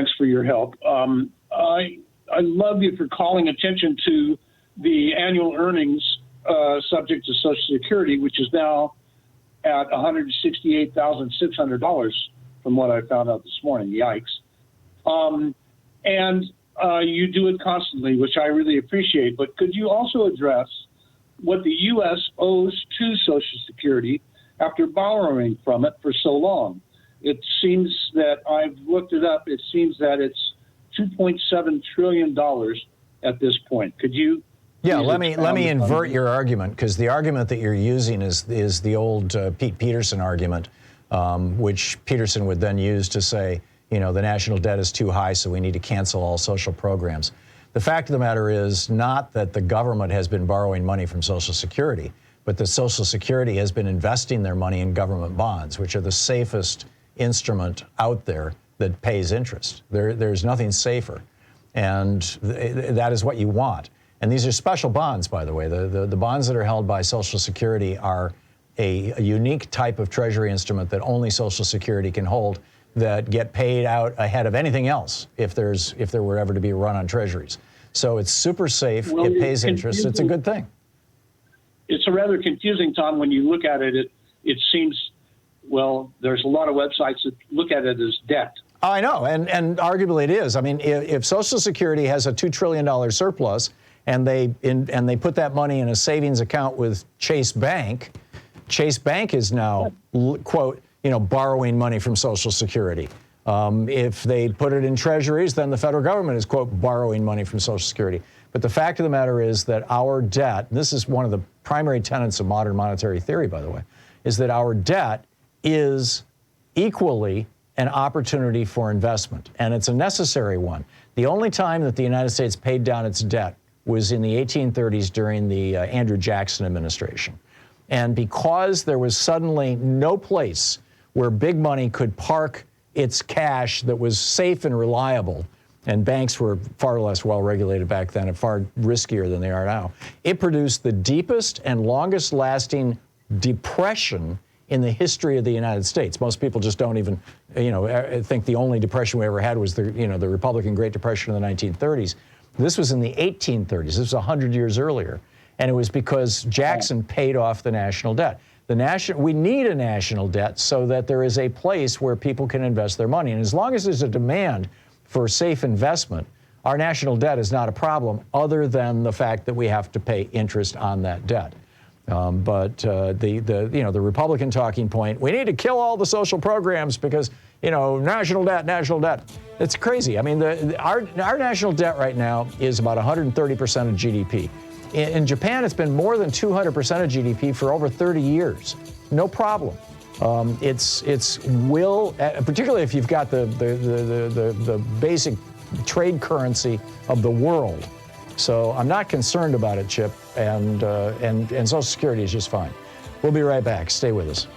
thanks for your help. I love you for calling attention to the annual earnings subject to Social Security, which is now at $168,600 from what I found out this morning. Yikes. And you do it constantly, which I really appreciate. But could you also address what the U.S. owes to Social Security after borrowing from it for so long? It seems that I've looked it up. It seems that it's $2.7 trillion at this point. Could you? Yeah, let me invert your argument, because the argument that you're using is the old Pete Peterson argument, which Peterson would then use to say, you know, the national debt is too high, so we need to cancel all social programs. The fact of the matter is not that the government has been borrowing money from Social Security, but that Social Security has been investing their money in government bonds, which are the safest instrument out there that pays interest. There's nothing safer, and that is what you want. And these are special bonds, by the way. The bonds that are held by Social Security are a unique type of Treasury instrument that only Social Security can hold, that get paid out ahead of anything else if there were ever to be a run on Treasuries. So it's super safe. Well, it pays interest. It's a good thing. It's rather confusing, Tom, when you look at it. It seems, well, there's a lot of websites that look at it as debt. I know, and arguably it is. I mean, if Social Security has a $2 trillion surplus, and they put that money in a savings account with Chase Bank is now, quote, you know, borrowing money from Social Security. If they put it in treasuries, then the federal government is, quote, borrowing money from Social Security. But the fact of the matter is that our debt, this is one of the primary tenets of modern monetary theory, by the way, is that our debt is equally an opportunity for investment, and it's a necessary one. The only time that the United States paid down its debt was in the 1830s during the Andrew Jackson administration. And because there was suddenly no place where big money could park its cash that was safe and reliable, and banks were far less well-regulated back then and far riskier than they are now, it produced the deepest and longest-lasting depression in the history of the United States. Most people just don't even, think the only depression we ever had was the Republican Great Depression in the 1930s. This was in the 1830s. This was 100 years earlier. And it was because Jackson paid off the national debt. We need a national debt so that there is a place where people can invest their money. And as long as there's a demand for safe investment, our national debt is not a problem, other than the fact that we have to pay interest on that debt. But the Republican talking point, we need to kill all the social programs because, national debt. It's crazy. I mean, our national debt right now is about 130% of GDP. In Japan, it's been more than 200% of GDP for over 30 years. No problem. Particularly if you've got the basic trade currency of the world. So I'm not concerned about it, Chip, and Social Security is just fine. We'll be right back. Stay with us.